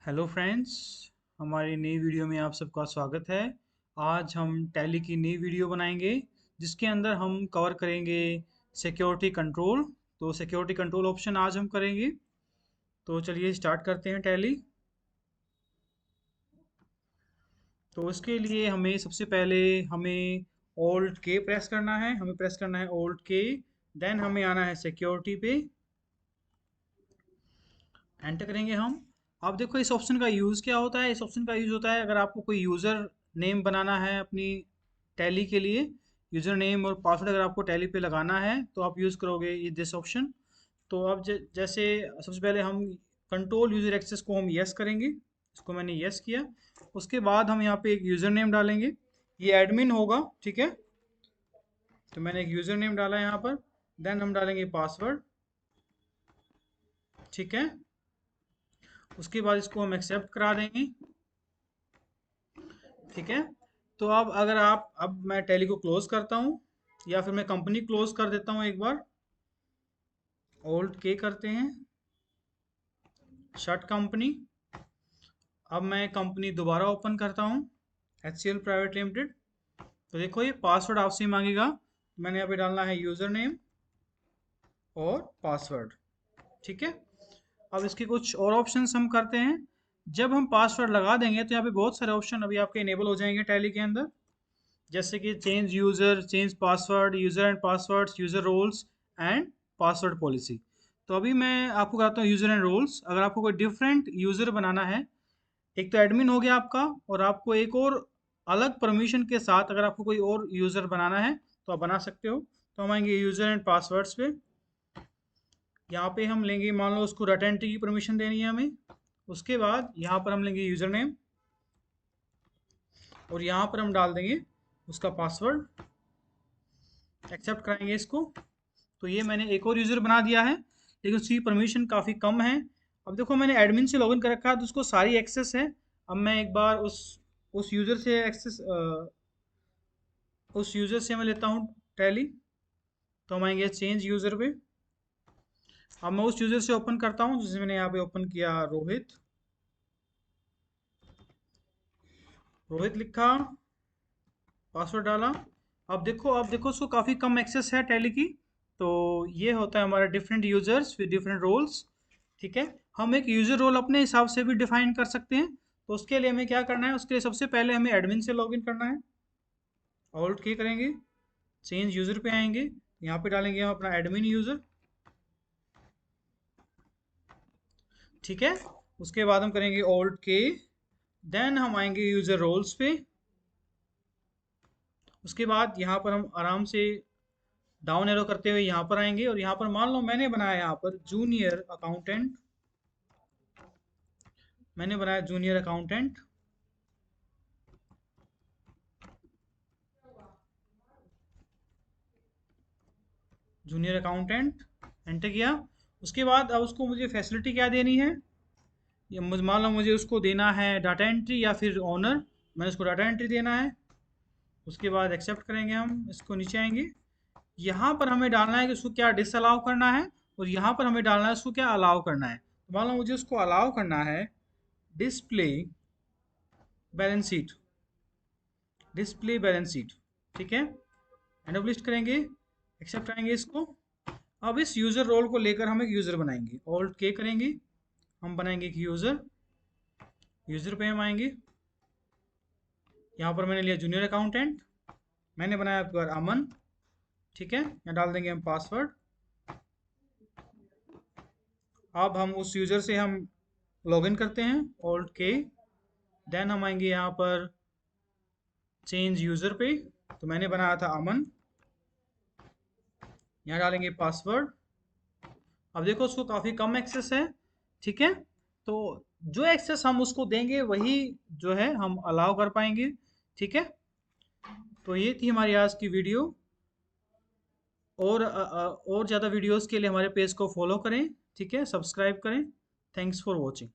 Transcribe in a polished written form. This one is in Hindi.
हेलो फ्रेंड्स, हमारी नई वीडियो में आप सबका स्वागत है। आज हम टैली की नई वीडियो बनाएंगे जिसके अंदर हम कवर करेंगे सिक्योरिटी कंट्रोल। तो सिक्योरिटी कंट्रोल ऑप्शन आज हम करेंगे। तो चलिए स्टार्ट करते हैं टैली। तो इसके लिए हमें सबसे पहले हमें Alt K प्रेस करना है। Alt K, देन हमें आना है सिक्योरिटी पे, एंटर करेंगे हम। अब देखो इस ऑप्शन का यूज़ क्या होता है। इस ऑप्शन का यूज़ होता है अगर आपको कोई यूज़र नेम बनाना है अपनी टैली के लिए। यूज़र नेम और पासवर्ड अगर आपको टैली पे लगाना है तो आप यूज़ करोगे ये दिस ऑप्शन। तो अब जैसे सबसे पहले हम कंट्रोल यूज़र एक्सेस को हम यस करेंगे। इसको मैंने यस किया। उसके बाद हम यहाँ पे एक यूज़र नेम डालेंगे। ये एडमिन होगा, ठीक है। तो मैंने एक यूज़र नेम डाला है यहाँ पर। देन हम डालेंगे पासवर्ड, ठीक है। उसके बाद इसको हम एक्सेप्ट करा देंगे, ठीक है। तो अब अगर अब मैं टैली को क्लोज करता हूँ या फिर मैं कंपनी क्लोज कर देता हूँ एक बार। Alt K करते हैं, शट कंपनी। अब मैं कंपनी दोबारा ओपन करता हूँ, HCL प्राइवेट लिमिटेड। तो देखो ये पासवर्ड आपसे मांगेगा। मैंने यहाँ पे डालना है यूज़र नेम और पासवर्ड, ठीक है। अब इसके कुछ और ऑप्शंस हम करते हैं। जब हम पासवर्ड लगा देंगे तो यहाँ पे बहुत सारे ऑप्शन अभी आपके इनेबल हो जाएंगे टैली के अंदर, जैसे कि change user, change password, user and passwords, user roles and password policy. तो अभी मैं आपको बताता हूँ यूज़र एंड रोल्स। अगर आपको कोई डिफरेंट यूज़र बनाना है, एक तो एडमिन हो गया आपका, और आपको एक और अलग परमिशन के साथ अगर आपको कोई और यूज़र बनाना है तो आप बना सकते हो। तो हम आएंगे यूज़र एंड पासवर्ड्स पे। यहाँ पे हम लेंगे, मान लो उसको डाटा एंट्री की परमिशन देनी है हमें। उसके बाद यहाँ पर हम लेंगे यूज़र नेम और यहाँ पर हम डाल देंगे उसका पासवर्ड, एक्सेप्ट कराएंगे इसको। तो ये मैंने एक और यूज़र बना दिया है, लेकिन उसकी परमिशन काफ़ी कम है। अब देखो मैंने एडमिन से लॉगिन कर रखा है तो उसको सारी एक्सेस है। अब मैं एक बार उस यूज़र से एक्सेस उस यूज़र से मैं लेता हूँ टैली। तो हम आएंगे चेंज यूज़र पे। अब मैं उस यूज़र से ओपन करता हूँ जिसे मैंने यहाँ पे ओपन किया, रोहित। रोहित लिखा, पासवर्ड डाला। अब देखो उसको काफ़ी कम एक्सेस है टैली की। तो ये होता है हमारा different users with different roles, ठीक है। हम एक यूजर रोल अपने हिसाब से भी डिफाइन कर सकते हैं। तो उसके लिए हमें क्या करना है, उसके लिए सबसे पहले हमें एडमिन से लॉगिन करना है। ऑल्ट की करेंगे, चेंज यूजर पे आएंगे, यहाँ पे डालेंगे हम अपना एडमिन यूजर, ठीक है। उसके बाद हम करेंगे ऑल्ट के, देन हम आएंगे यूजर रोल्स पे। उसके बाद यहाँ पर हम आराम से डाउन एरो करते हुए यहाँ पर आएंगे और यहाँ पर मान लो मैंने बनाया यहाँ पर जूनियर अकाउंटेंट। मैंने बनाया junior accountant, junior accountant, enter किया। उसके बाद अब उसको मुझे फैसिलिटी क्या देनी है, ये मान लो मुझे उसको देना है डाटा एंट्री या फिर ऑनर। मैंने उसको डाटा एंट्री देना है। उसके बाद एक्सेप्ट करेंगे, हम इसको नीचे आएंगे। यहाँ पर हमें डालना है कि उसको क्या डिसअलाउ करना है और यहाँ पर हमें डालना है उसको क्या अलाउ करना है। तो मान लो मुझे उसको अलाउ करना है display balance sheet, display balance sheet, ठीक है। एंड ऑफ लिस्ट करेंगे, एक्सेप्ट आएंगे इसको। अब इस यूज़र रोल को लेकर हम एक यूज़र बनाएंगे। ऑल्ट के करेंगे, हम बनाएंगे एक यूज़र। यूज़र पे हम आएंगे, यहाँ पर मैंने लिया जूनियर अकाउंटेंट। मैंने बनाया आपके बार अमन, ठीक है। यहाँ डाल देंगे हम पासवर्ड। अब हम उस यूज़र से हम लॉगिन करते हैं, ऑल्ट के, देन हम आएंगे यहाँ पर चेंज यूज़र पे। तो मैंने बनाया था अमन, यहाँ डालेंगे पासवर्ड। अब देखो उसको काफ़ी कम एक्सेस है, ठीक है। तो जो एक्सेस हम उसको देंगे वही जो है हम अलाउ कर पाएंगे, ठीक है। तो ये थी हमारी आज की वीडियो। और ज़्यादा वीडियोस के लिए हमारे पेज को फॉलो करें, ठीक है, सब्सक्राइब करें। Thanks for watching.